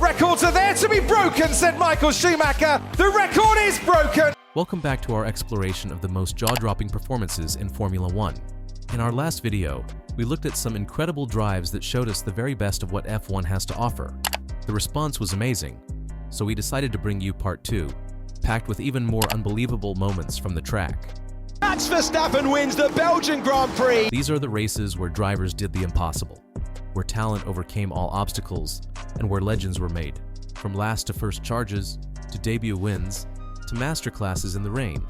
records are there to be broken, said Michael Schumacher. The record is broken. Welcome back to our exploration of the most jaw-dropping performances in Formula One. In our last video, we looked at some incredible drives that showed us the very best of what F1 has to offer. The response was amazing, so we decided to bring you part 2, packed with even more unbelievable moments from the track. Max Verstappen wins the Belgian Grand Prix. These are the races where drivers did the impossible, where talent overcame all obstacles, and where legends were made. From last to first charges, to debut wins, to masterclasses in the rain.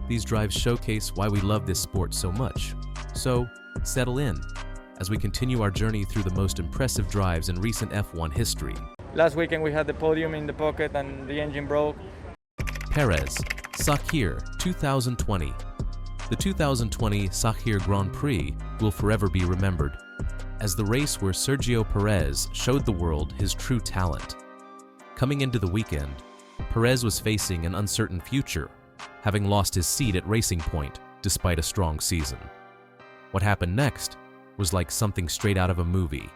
These drives showcase why we love this sport so much. So, settle in, as we continue our journey through the most impressive drives in recent F1 history. Last weekend we had the podium in the pocket and the engine broke. Perez, Sakhir, 2020. The 2020 Sakhir Grand Prix will forever be remembered as the race where Sergio Perez showed the world his true talent. Coming into the weekend, Perez was facing an uncertain future, having lost his seat at Racing Point despite a strong season. What happened next was like something straight out of a movie.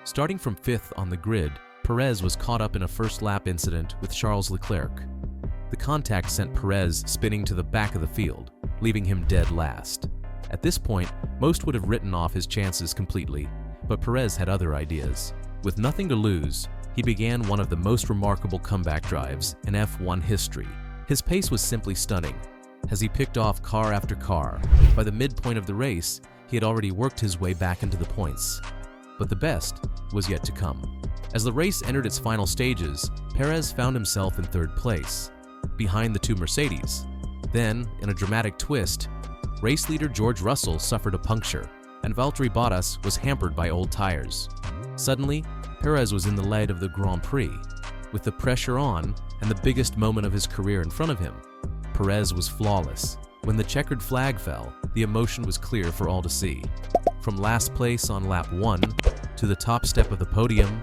Starting from 5th on the grid, Perez was caught up in a first-lap incident with Charles Leclerc. The contact sent Perez spinning to the back of the field, leaving him dead last. At this point, most would have written off his chances completely, but Perez had other ideas. With nothing to lose, he began one of the most remarkable comeback drives in F1 history. His pace was simply stunning, as he picked off car after car. By the midpoint of the race, he had already worked his way back into the points. But the best was yet to come. As the race entered its final stages, Perez found himself in 3rd place, behind the 2 Mercedes. Then, in a dramatic twist, race leader George Russell suffered a puncture, and Valtteri Bottas was hampered by old tires. Suddenly, Perez was in the lead of the Grand Prix, with the pressure on and the biggest moment of his career in front of him. Perez was flawless. When the checkered flag fell, the emotion was clear for all to see. From last place on lap 1 to the top step of the podium,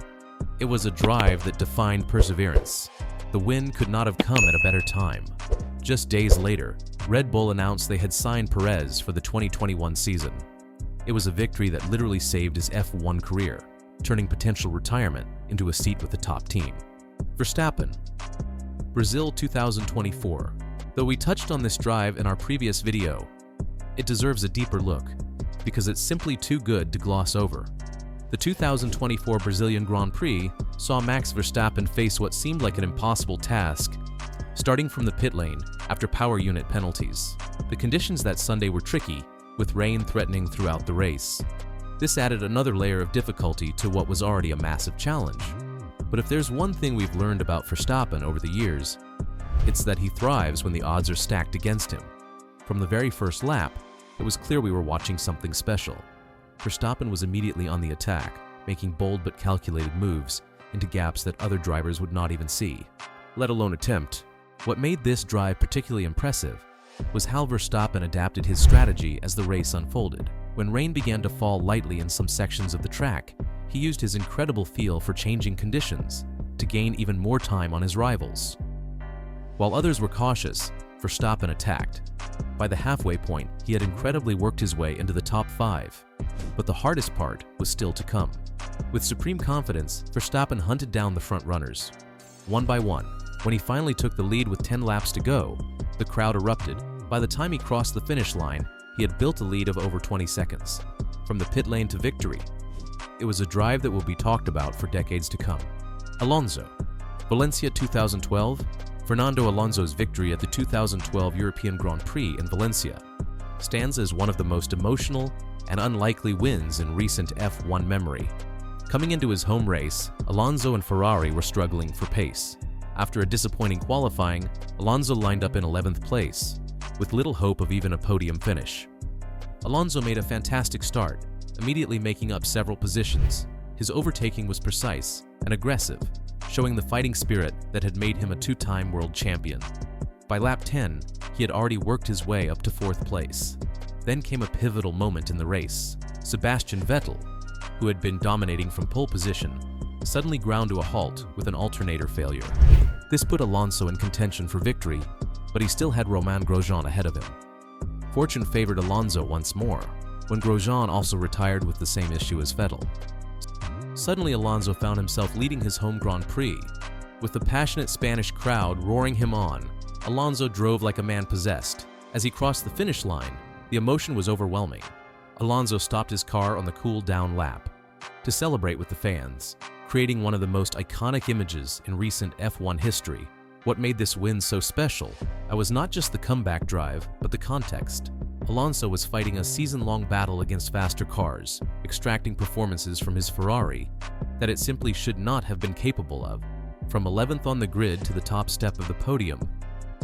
it was a drive that defined perseverance. The win could not have come at a better time. Just days later, Red Bull announced they had signed Perez for the 2021 season. It was a victory that literally saved his F1 career, turning potential retirement into a seat with the top team. Verstappen, Brazil 2024. Though we touched on this drive in our previous video, it deserves a deeper look because it's simply too good to gloss over. The 2024 Brazilian Grand Prix saw Max Verstappen face what seemed like an impossible task, starting from the pit lane after power unit penalties. The conditions that Sunday were tricky, with rain threatening throughout the race. This added another layer of difficulty to what was already a massive challenge. But if there's one thing we've learned about Verstappen over the years, it's that he thrives when the odds are stacked against him. From the very first lap, it was clear we were watching something special. Verstappen was immediately on the attack, making bold but calculated moves into gaps that other drivers would not even see, let alone attempt. What made this drive particularly impressive was how Verstappen adapted his strategy as the race unfolded. When rain began to fall lightly in some sections of the track, he used his incredible feel for changing conditions to gain even more time on his rivals. While others were cautious, Verstappen attacked. By the halfway point, he had incredibly worked his way into the top 5. But the hardest part was still to come. With supreme confidence, Verstappen hunted down the front runners, one by one. When he finally took the lead with 10 laps to go, the crowd erupted. By the time he crossed the finish line, he had built a lead of over 20 seconds. From the pit lane to victory, it was a drive that will be talked about for decades to come. Alonso, Valencia 2012. Fernando Alonso's victory at the 2012 European Grand Prix in Valencia stands as one of the most emotional and unlikely wins in recent F1 memory. Coming into his home race, Alonso and Ferrari were struggling for pace. After a disappointing qualifying, Alonso lined up in 11th place, with little hope of even a podium finish. Alonso made a fantastic start, immediately making up several positions. His overtaking was precise and aggressive, showing the fighting spirit that had made him a 2-time world champion. By lap 10, he had already worked his way up to 4th place. Then came a pivotal moment in the race. Sebastian Vettel, who had been dominating from pole position, suddenly ground to a halt with an alternator failure. This put Alonso in contention for victory, but he still had Romain Grosjean ahead of him. Fortune favored Alonso once more, when Grosjean also retired with the same issue as Vettel. Suddenly, Alonso found himself leading his home Grand Prix. With the passionate Spanish crowd roaring him on, Alonso drove like a man possessed. As he crossed the finish line, the emotion was overwhelming. Alonso stopped his car on the cool-down lap to celebrate with the fans, creating one of the most iconic images in recent F1 history. What made this win so special was not just the comeback drive, but the context. Alonso was fighting a season-long battle against faster cars, extracting performances from his Ferrari that it simply should not have been capable of. From 11th on the grid to the top step of the podium,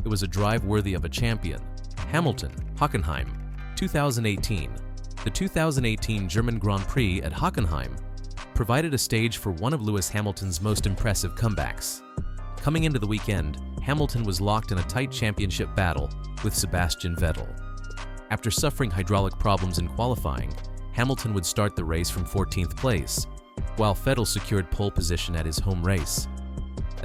it was a drive worthy of a champion. Hamilton, Hockenheim, 2018. The 2018 German Grand Prix at Hockenheim provided a stage for one of Lewis Hamilton's most impressive comebacks. Coming into the weekend, Hamilton was locked in a tight championship battle with Sebastian Vettel. After suffering hydraulic problems in qualifying, Hamilton would start the race from 14th place, while Vettel secured pole position at his home race.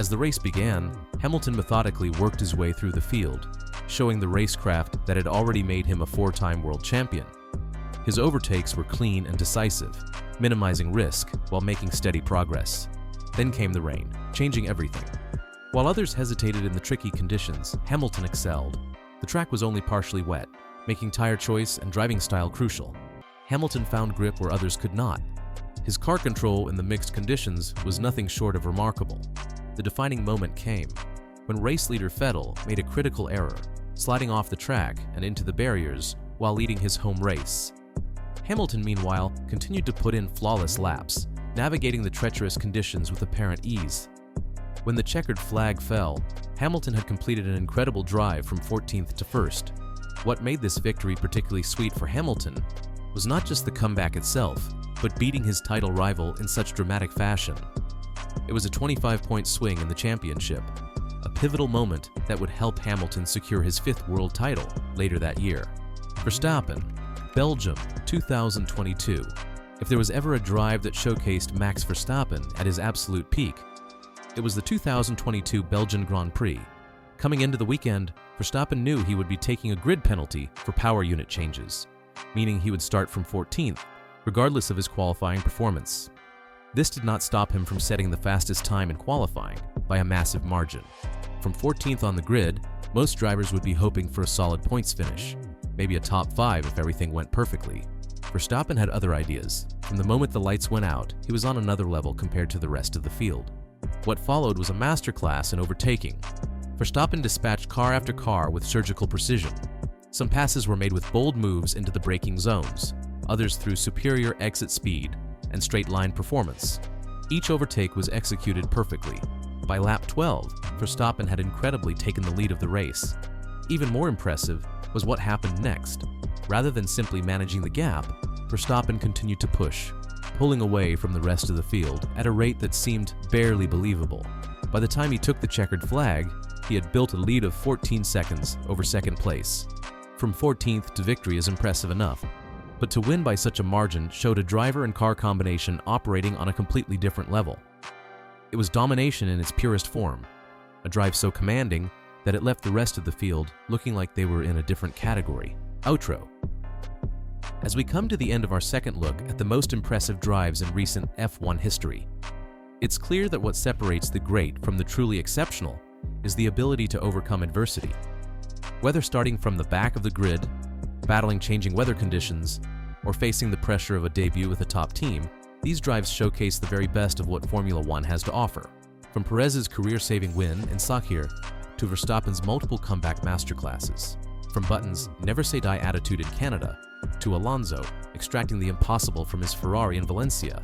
As the race began, Hamilton methodically worked his way through the field, showing the racecraft that had already made him a four-time world champion. His overtakes were clean and decisive, minimizing risk while making steady progress. Then came the rain, changing everything. While others hesitated in the tricky conditions, Hamilton excelled. The track was only partially wet, making tire choice and driving style crucial. Hamilton found grip where others could not. His car control in the mixed conditions was nothing short of remarkable. The defining moment came when race leader Vettel made a critical error, sliding off the track and into the barriers while leading his home race. Hamilton, meanwhile, continued to put in flawless laps, navigating the treacherous conditions with apparent ease. When the checkered flag fell, Hamilton had completed an incredible drive from 14th to 1st. What made this victory particularly sweet for Hamilton was not just the comeback itself, but beating his title rival in such dramatic fashion. It was a 25-point swing in the championship, a pivotal moment that would help Hamilton secure his 5th world title later that year. Verstappen, Belgium, 2022. If there was ever a drive that showcased Max Verstappen at his absolute peak, it was the 2022 Belgian Grand Prix. Coming into the weekend, Verstappen knew he would be taking a grid penalty for power unit changes, meaning he would start from 14th, regardless of his qualifying performance. This did not stop him from setting the fastest time in qualifying by a massive margin. From 14th on the grid, most drivers would be hoping for a solid points finish, maybe a top 5 if everything went perfectly. Verstappen had other ideas. From the moment the lights went out, he was on another level compared to the rest of the field. What followed was a masterclass in overtaking. Verstappen dispatched car after car with surgical precision. Some passes were made with bold moves into the braking zones, others through superior exit speed and straight-line performance. Each overtake was executed perfectly. By lap 12, Verstappen had incredibly taken the lead of the race. Even more impressive was what happened next. Rather than simply managing the gap, Verstappen continued to push, pulling away from the rest of the field at a rate that seemed barely believable. By the time he took the checkered flag, he had built a lead of 14 seconds over second place. From 14th to victory is impressive enough, but to win by such a margin showed a driver and car combination operating on a completely different level. It was domination in its purest form, a drive so commanding that it left the rest of the field looking like they were in a different category. Outro. As we come to the end of our second look at the most impressive drives in recent F1 history, it's clear that what separates the great from the truly exceptional is the ability to overcome adversity. Whether starting from the back of the grid, battling changing weather conditions, or facing the pressure of a debut with a top team, these drives showcase the very best of what Formula One has to offer. From Perez's career-saving win in Sakhir to Verstappen's multiple comeback masterclasses. From Button's never-say-die attitude in Canada to Alonso extracting the impossible from his Ferrari in Valencia,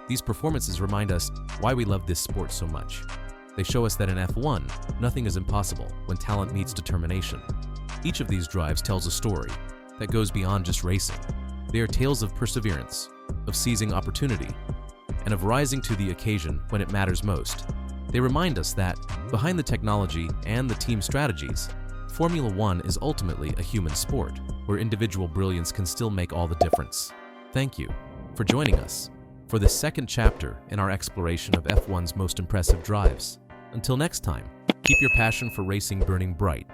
these performances remind us why we love this sport so much. They show us that in F1, nothing is impossible when talent meets determination. Each of these drives tells a story that goes beyond just racing. They are tales of perseverance, of seizing opportunity, and of rising to the occasion when it matters most. They remind us that, behind the technology and the team strategies, Formula One is ultimately a human sport, where individual brilliance can still make all the difference. Thank you for joining us for this second chapter in our exploration of F1's most impressive drives. Until next time, keep your passion for racing burning bright.